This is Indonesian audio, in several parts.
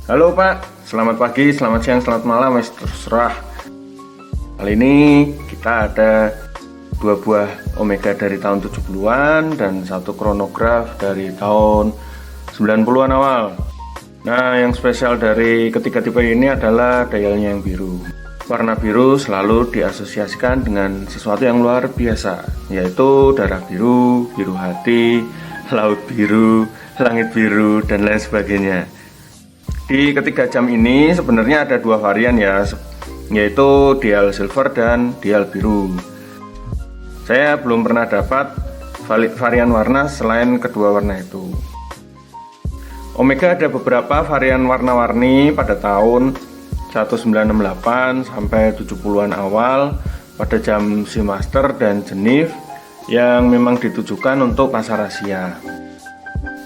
Halo Pak, selamat pagi, selamat siang, selamat malam, terserah. Kali ini kita ada 2 buah Omega dari tahun 70-an dan 1 kronograf dari tahun 90-an awal. Nah, yang spesial dari ketiga tipe ini adalah dialnya yang biru. Warna biru selalu diasosiasikan dengan sesuatu yang luar biasa, yaitu darah biru, biru hati, laut biru, langit biru, dan lain sebagainya. Di ketiga jam ini sebenarnya ada 2 varian ya, yaitu dial silver dan dial biru. Saya belum pernah dapat varian warna selain kedua warna itu. Omega ada beberapa varian warna-warni pada tahun 1968 sampai 70-an awal pada jam Seamaster dan Genève yang memang ditujukan untuk pasar Asia.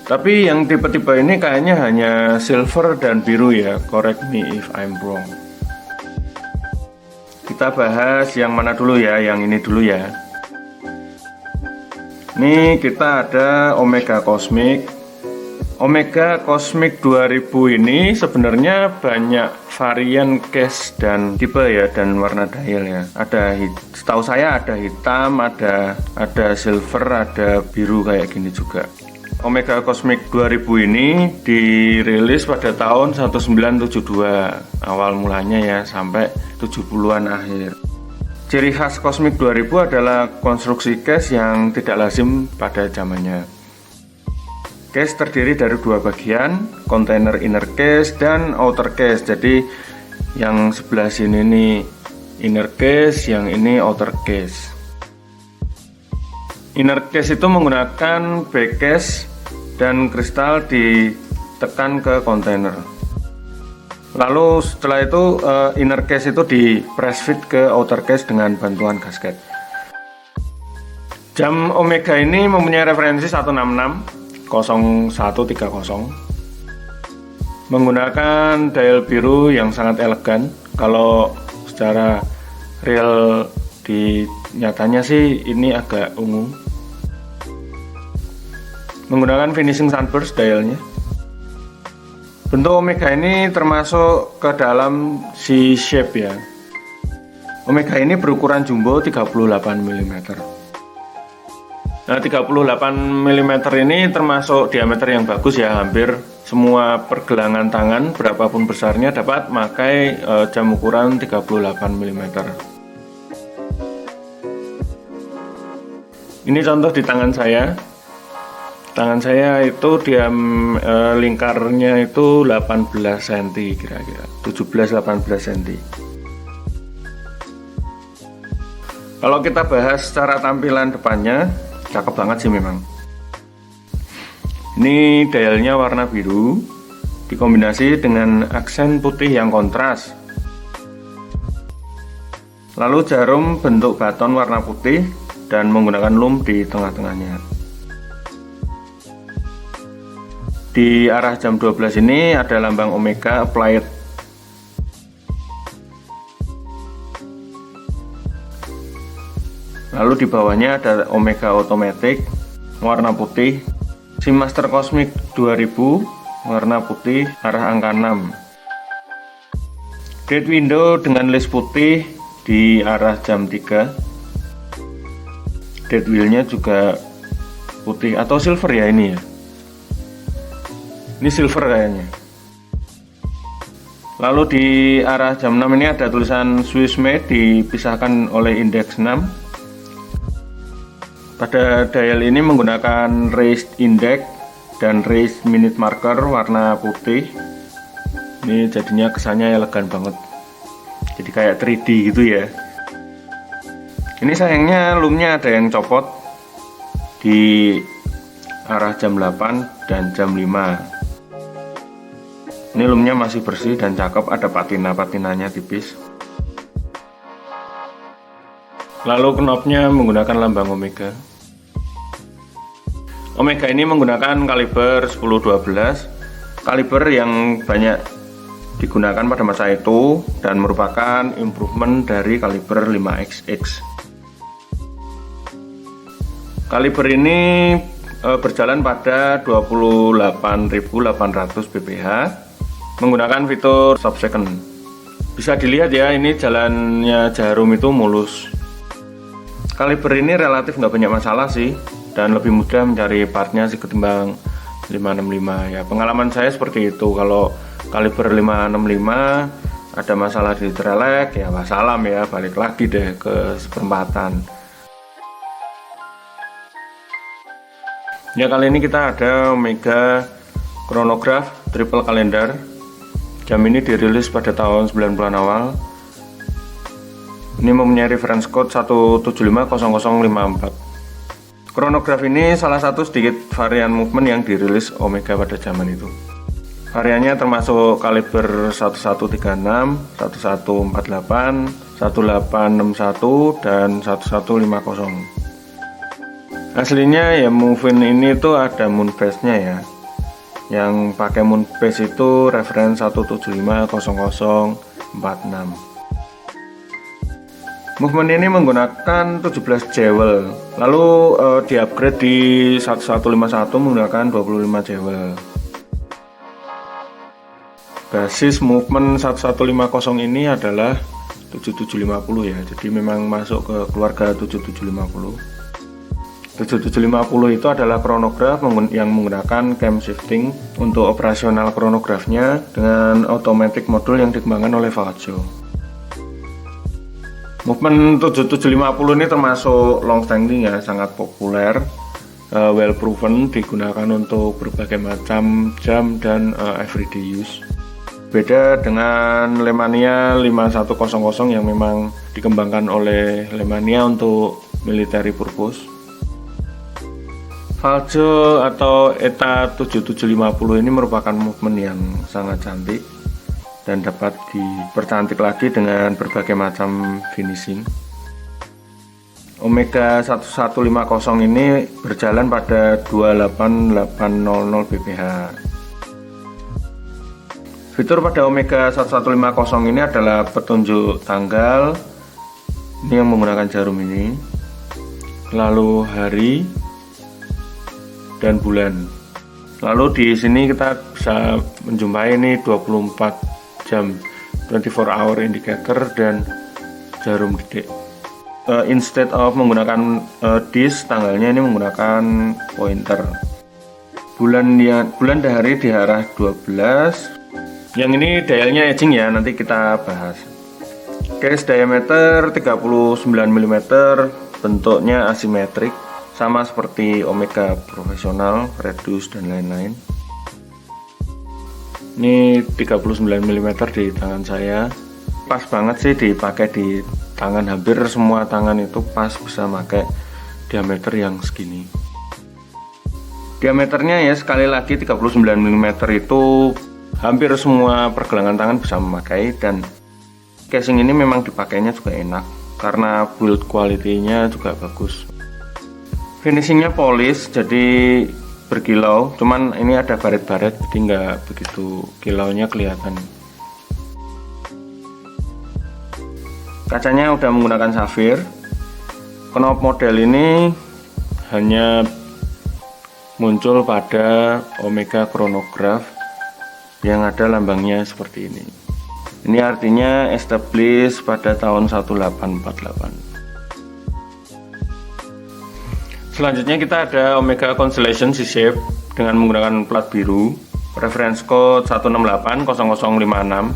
Tapi yang tipe-tipe ini kayaknya hanya silver dan biru ya, correct me if I'm wrong. Kita bahas yang mana dulu ya, yang ini dulu ya. Ini kita ada Omega Cosmic. Omega Cosmic 2000 ini sebenarnya banyak varian case dan tipe ya, dan warna dial ya. Setahu saya ada hitam, ada silver, ada biru kayak gini juga. Omega Cosmic 2000 ini dirilis pada tahun 1972 awal mulanya ya, sampai 70-an akhir. Ciri khas Cosmic 2000 adalah konstruksi case yang tidak lazim pada zamannya. Case terdiri dari 2 bagian, kontainer inner case dan outer case. Jadi yang sebelah sini ini inner case, yang ini outer case. Inner case itu menggunakan back case dan kristal ditekan ke kontainer. Lalu setelah itu inner case itu di press fit ke outer case dengan bantuan gasket. Jam Omega ini mempunyai referensi 166-0130, menggunakan dial biru yang sangat elegan. Kalau secara real di nyatanya sih ini agak ungu. Menggunakan finishing sunburst dialnya. Bentuk Omega ini termasuk ke dalam C-shape ya. Omega ini berukuran jumbo 38 mm. Nah, 38 mm ini termasuk diameter yang bagus ya. Hampir semua pergelangan tangan berapapun besarnya dapat memakai jam ukuran 38 mm. Ini contoh di tangan saya. Tangan saya itu lingkarnya itu 18 cm kira-kira, 17-18 cm. Kalau kita bahas secara tampilan depannya, cakep banget sih memang. Ini dialnya warna biru dikombinasi dengan aksen putih yang kontras. Lalu jarum bentuk baton warna putih dan menggunakan loom di tengah-tengahnya. Di arah jam 12 ini ada lambang Omega applied. Lalu di bawahnya ada Omega automatic warna putih, Seamaster Cosmic 2000 warna putih arah angka 6. Date window dengan list putih di arah jam 3. Date wheelnya juga putih atau silver ya ini ya. Ini silver kayaknya. Lalu di arah jam 6 ini ada tulisan Swiss made dipisahkan oleh indeks 6. Pada dial ini menggunakan raised index dan raised minute marker warna putih. Ini jadinya kesannya elegan banget. Jadi kayak 3D gitu ya. Ini sayangnya loomnya ada yang copot di arah jam 8 dan jam 5. Ini loomnya masih bersih dan cakep, ada patina-patinanya tipis. Lalu knopnya menggunakan lambang Omega. Omega ini menggunakan kaliber 10-12, kaliber yang banyak digunakan pada masa itu dan merupakan improvement dari kaliber 5XX. Kaliber ini berjalan pada 28.800 pph menggunakan fitur stop second. Bisa dilihat ya, ini jalannya jarum itu mulus. Kaliber ini relatif nggak banyak masalah sih, dan lebih mudah mencari partnya sih ketimbang 565 ya. Pengalaman saya seperti itu. Kalau kaliber 565 ada masalah di trelek ya wassalam ya, balik lagi deh ke seperempatan. Ya, kali ini kita ada Omega Chronograph Triple Calendar. Jam ini dirilis pada tahun 90-an awal. Ini mempunyai reference code 1750054. Chronograph ini salah satu sedikit varian movement yang dirilis Omega pada zaman itu. Variannya termasuk kaliber 1136, 1148, 1861, dan 1150. Aslinya ya movement ini tuh ada moon phase-nya ya. Yang pakai moon phase itu reference 1750046. Movement ini menggunakan 17 jewel, lalu di upgrade di 1151 menggunakan 25 jewel. Basis movement 1150 ini adalah 7750 ya, jadi memang masuk ke keluarga 7750. 7750 itu adalah chronograph yang menggunakan cam shifting untuk operasional chronografnya dengan automatic modul yang dikembangkan oleh Valjo. Movement 7750 ini termasuk long standing ya, sangat populer, well proven, digunakan untuk berbagai macam jam dan everyday use. Beda dengan Lemania 5100 yang memang dikembangkan oleh Lemania untuk military purpose. Valjo atau ETA 7750 ini merupakan movement yang sangat cantik dan dapat dipercantik lagi dengan berbagai macam finishing. Omega 1150 ini berjalan pada 28800 bph. Fitur pada Omega 1150 ini adalah petunjuk tanggal, ini yang menggunakan jarum ini, lalu hari dan bulan. Lalu di sini kita bisa menjumpai ini 24 jam, 24 hour indicator dan jarum detik. Instead of menggunakan disk, tanggalnya ini menggunakan pointer. Bulan dan hari di arah 12. Yang ini dialnya edging ya, nanti kita bahas. Case diameter 39 mm, bentuknya asimetrik, sama seperti Omega profesional, reduce dan lain-lain. Ini 39 mm di tangan saya, pas banget sih dipakai di tangan. Hampir semua tangan itu pas bisa pakai diameter yang segini. Diameternya ya sekali lagi 39 mm itu hampir semua pergelangan tangan bisa memakai, dan casing ini memang dipakainya juga enak karena build quality-nya juga bagus. Finishingnya polish, jadi berkilau, cuman ini ada baret-baret jadi nggak begitu kilaunya kelihatan. Kacanya udah menggunakan safir. Knob model ini hanya muncul pada Omega Chronograph yang ada lambangnya seperti ini. Ini artinya established pada tahun 1848. Selanjutnya kita ada Omega Constellation C-Shape dengan menggunakan plat biru, reference code 1680056.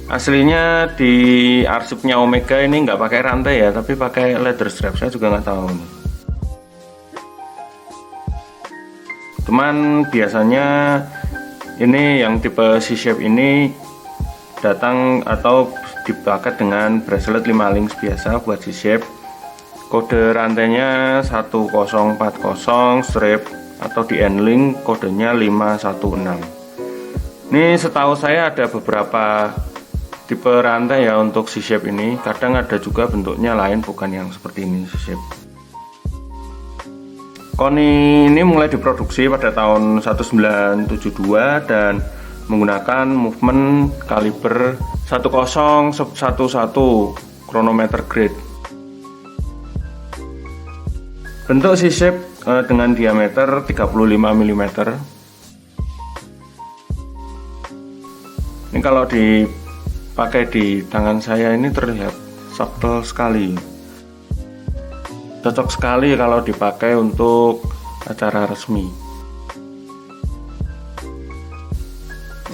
Aslinya di arsipnya Omega ini nggak pakai rantai ya, tapi pakai leather strap. Saya juga nggak tahu nih. Cuman biasanya ini yang tipe C-Shape ini datang atau dipakai dengan bracelet 5 links biasa buat C-Shape. Kode rantainya 1040 strap atau di N-Link kodenya 516. Ini setahu saya ada beberapa tipe rantai ya untuk C-Shape ini. Kadang ada juga bentuknya lain, bukan yang seperti ini C-Shape. Koni ini mulai diproduksi pada tahun 1972 dan menggunakan movement kaliber 1011 chronometer grade. Bentuk C-Shape dengan diameter 35 mm. Ini kalau dipakai di tangan saya ini terlihat supel sekali. Cocok sekali kalau dipakai untuk acara resmi.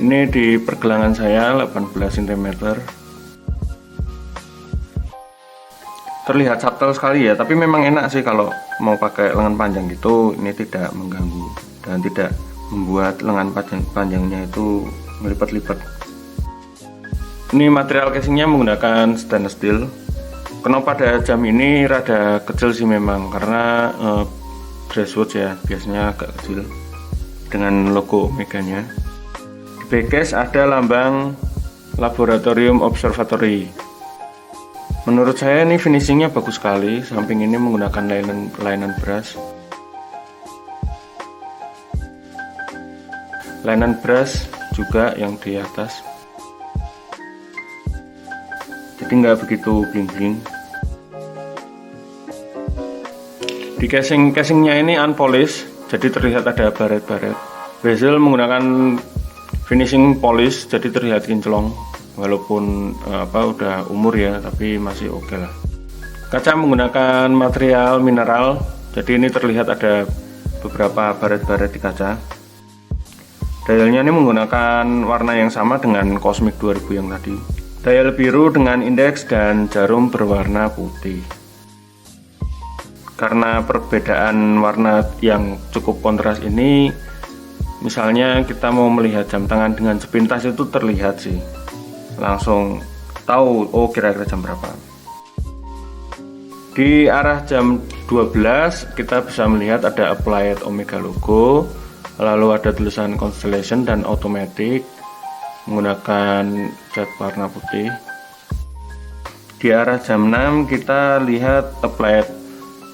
Ini di pergelangan saya 18 cm. Terlihat subtle sekali ya, tapi memang enak sih kalau mau pakai lengan panjang gitu. Ini tidak mengganggu dan tidak membuat lengan panjangnya itu melipat-lipat. Ini material casingnya menggunakan stainless steel. Kenapa pada jam ini rada kecil sih memang, karena dress watch ya biasanya agak kecil dengan logo Omega-nya. Di backcase ada lambang Laboratorium Observatory. Menurut saya ini finishingnya bagus sekali. Samping ini menggunakan linen brush. Linen brush juga yang di atas. Jadi nggak begitu bling-bling. Di casingnya ini unpolished, jadi terlihat ada baret-baret. Bezel menggunakan finishing polish, jadi terlihat kinclong. Walaupun udah umur ya, tapi masih oke lah. Kaca menggunakan material mineral, jadi ini terlihat ada beberapa baret-baret di kaca. Dialnya ini menggunakan warna yang sama dengan Cosmic 2000 yang tadi. Dial biru dengan indeks dan jarum berwarna putih. Karena perbedaan warna yang cukup kontras ini, misalnya kita mau melihat jam tangan dengan sepintas itu terlihat sih, langsung tahu oh kira-kira jam berapa. Di arah jam 12 kita bisa melihat ada applied Omega logo, lalu ada tulisan Constellation dan Automatic menggunakan cat warna putih. Di arah jam 6 kita lihat applied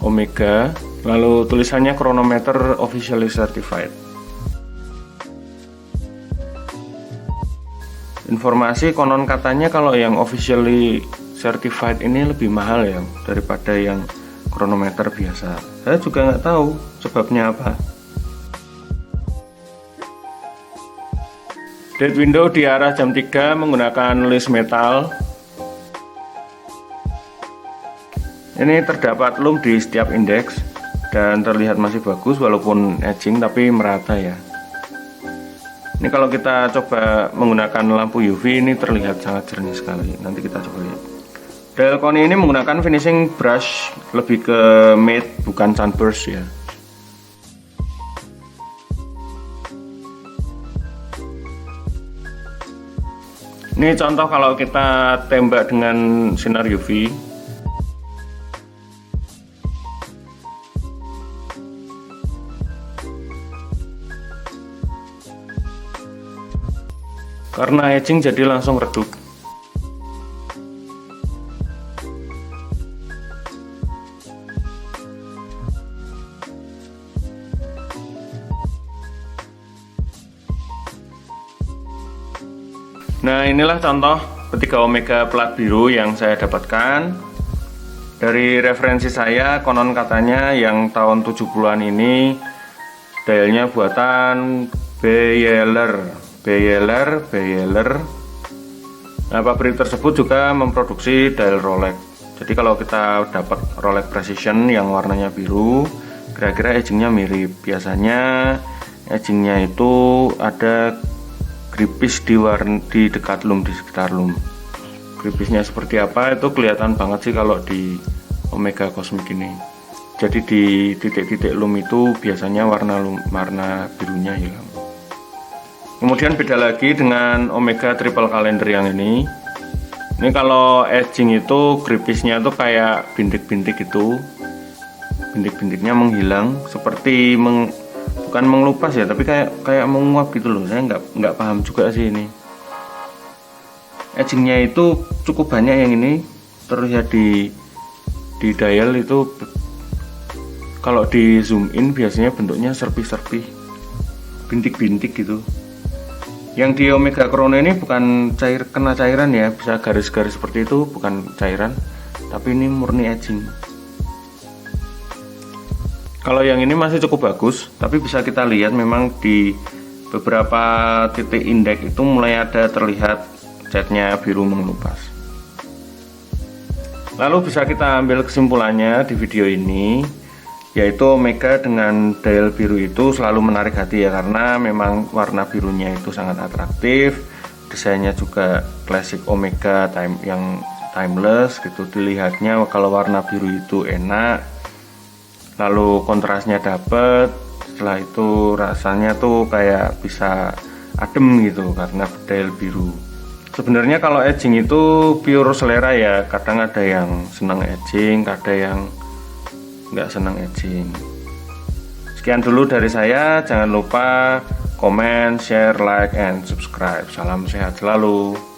Omega, lalu tulisannya Chronometer Officially Certified. Informasi konon katanya kalau yang officially certified ini lebih mahal ya daripada yang kronometer biasa. Saya juga nggak tahu sebabnya apa. Dead window di arah jam 3 menggunakan list metal. Ini terdapat loom di setiap indeks dan terlihat masih bagus walaupun edging tapi merata ya. Ini kalau kita coba menggunakan lampu UV ini terlihat sangat jernih sekali. Nanti kita coba lihat. Dial Koni ini menggunakan finishing brush, lebih ke matte bukan sunburst ya. Ini contoh kalau kita tembak dengan sinar UV. Karena edging jadi langsung redup. Nah, inilah contoh ketiga Omega plat biru yang saya dapatkan. Dari referensi saya, konon katanya yang tahun 70-an ini dialnya buatan Beyeler. Nah, pabrik tersebut juga memproduksi dial Rolex. Jadi kalau kita dapat Rolex Precision yang warnanya biru, kira-kira edgingnya mirip. Biasanya edgingnya itu ada gripis di dekat loom, di sekitar loom. Gripisnya seperti apa itu kelihatan banget sih kalau di Omega Cosmic ini. Jadi di titik-titik loom itu biasanya warna birunya hilang. Kemudian beda lagi dengan Omega Triple Calendar yang ini. Ini kalau edging itu gripisnya tuh kayak bintik-bintik itu. Bintik-bintiknya menghilang, seperti bukan mengelupas ya, tapi kayak menguap gitu loh. Saya nggak paham juga sih ini. Edgingnya itu cukup banyak yang ini terlihat di dial itu. Kalau di zoom in biasanya bentuknya serpi-serpi, bintik-bintik gitu. Yang di Omega Chrono ini bukan kena cairan ya, bisa garis-garis seperti itu, bukan cairan, tapi ini murni edging. Kalau yang ini masih cukup bagus, tapi bisa kita lihat memang di beberapa titik indeks itu mulai ada terlihat catnya biru mengelupas. Lalu bisa kita ambil kesimpulannya di video ini, yaitu Omega dengan dial biru itu selalu menarik hati ya, karena memang warna birunya itu sangat atraktif, desainnya juga klasik Omega yang timeless gitu, dilihatnya kalau warna biru itu enak, lalu kontrasnya dapet, setelah itu rasanya tuh kayak bisa adem gitu karena dial biru. Sebenarnya kalau edging itu pure selera ya, kadang ada yang senang edging, ada yang nggak senang edging. Sekian dulu dari saya, jangan lupa komen, share, like, and subscribe. Salam sehat selalu.